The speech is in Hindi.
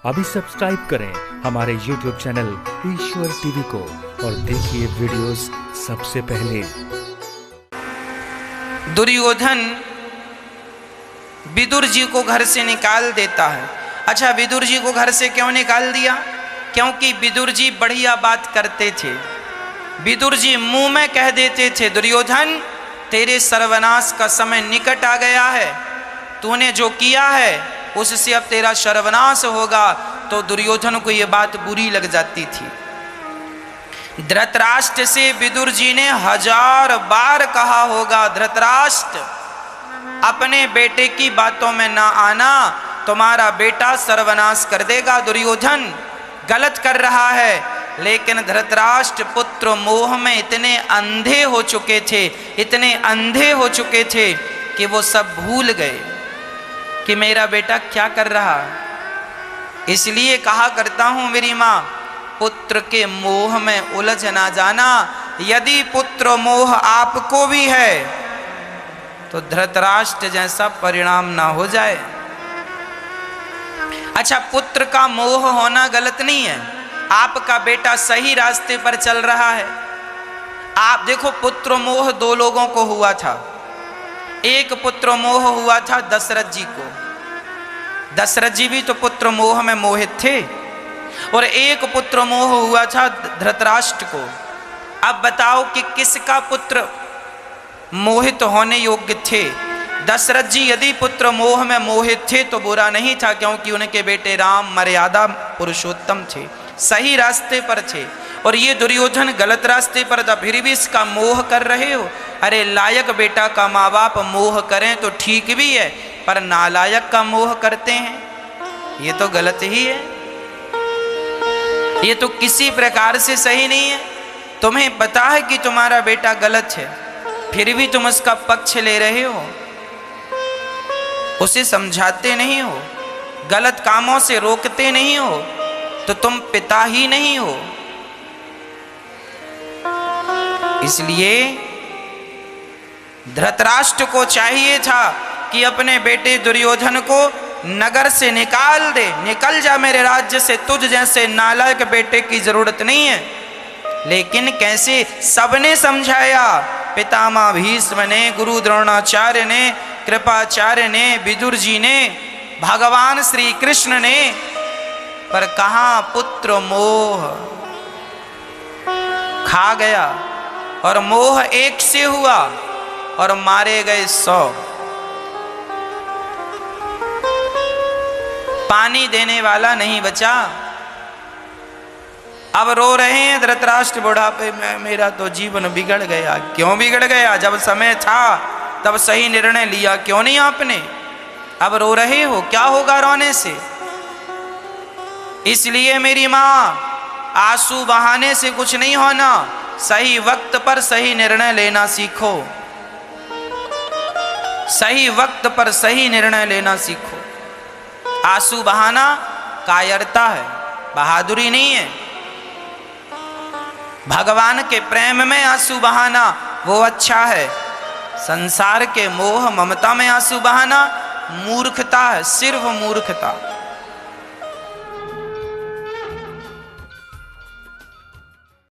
अभी सब्सक्राइब करें हमारे YouTube चैनल ईश्वर टीवी को और देखिए वीडियोस सबसे पहले। दुर्योधन विदुर जी को घर से निकाल देता है। अच्छा, विदुर जी को घर से क्यों निकाल दिया? क्योंकि विदुर जी बढ़िया बात करते थे। विदुर जी मुंह में कह देते थे, दुर्योधन तेरे सर्वनाश का समय निकट आ गया है, तूने जो किया है उससे अब तेरा सर्वनाश होगा। तो दुर्योधन को यह बात बुरी लग जाती थी। धृतराष्ट्र से विदुर जी ने 1000 बार कहा होगा, धृतराष्ट्र अपने बेटे की बातों में ना आना, तुम्हारा बेटा सर्वनाश कर देगा। दुर्योधन गलत कर रहा है। लेकिन धृतराष्ट्र पुत्र मोह में इतने अंधे हो चुके थे, इतने अंधे हो चुके थे कि वो सब भूल गए कि मेरा बेटा क्या कर रहा है। इसलिए कहा करता हूं मेरी माँ, पुत्र के मोह में उलझ ना जाना। यदि पुत्र मोह आपको भी है तो धृतराष्ट्र जैसा परिणाम ना हो जाए। अच्छा, पुत्र का मोह होना गलत नहीं है। आपका बेटा सही रास्ते पर चल रहा है। आप देखो, पुत्र मोह 2 लोगों को हुआ था। एक पुत्र मोह हुआ था दशरथ जी को। दशरथ जी भी तो पुत्र मोह में मोहित थे। और एक पुत्र मोह हुआ था धृतराष्ट्र को। अब बताओ कि किसका पुत्र मोहित होने योग्य थे? दशरथ जी यदि पुत्र मोह में मोहित थे तो बुरा नहीं था, क्योंकि उनके बेटे राम मर्यादा पुरुषोत्तम थे, सही रास्ते पर थे। और ये दुर्योधन गलत रास्ते पर था, फिर भी इसका मोह कर रहे हो। अरे, लायक बेटा का माँ बाप मोह करें तो ठीक भी है, पर नालायक का मोह करते हैं ये तो गलत ही है। ये तो किसी प्रकार से सही नहीं है। तुम्हें पता है कि तुम्हारा बेटा गलत है, फिर भी तुम उसका पक्ष ले रहे हो, उसे समझाते नहीं हो, गलत कामों से रोकते नहीं हो, तो तुम पिता ही नहीं हो। इसलिए धृतराष्ट्र को चाहिए था कि अपने बेटे दुर्योधन को नगर से निकाल दे, निकल जा मेरे राज्य से, तुझ जैसे नालायक बेटे की जरूरत नहीं है। लेकिन कैसे? सबने समझाया, पितामह भीष्म ने, गुरु द्रोणाचार्य ने, कृपाचार्य ने, विदुर जी ने, भगवान श्री कृष्ण ने, पर कहां पुत्र मोह खा गया। और मोह एक से हुआ और मारे गए 100। पानी देने वाला नहीं बचा। अब रो रहे हैं धृतराष्ट्र बुढ़ापे में, मेरा तो जीवन बिगड़ गया। क्यों बिगड़ गया? जब समय था तब सही निर्णय लिया क्यों नहीं आपने? अब रो रहे हो, क्या होगा रोने से? इसलिए मेरी माँ, आंसू बहाने से कुछ नहीं होना। सही वक्त पर सही निर्णय लेना सीखो। सही वक्त पर सही निर्णय लेना सीखो। आंसू बहाना कायरता है, बहादुरी नहीं है। भगवान के प्रेम में आंसू बहाना वो अच्छा है। संसार के मोह ममता में आंसू बहाना मूर्खता है, सिर्फ मूर्खता।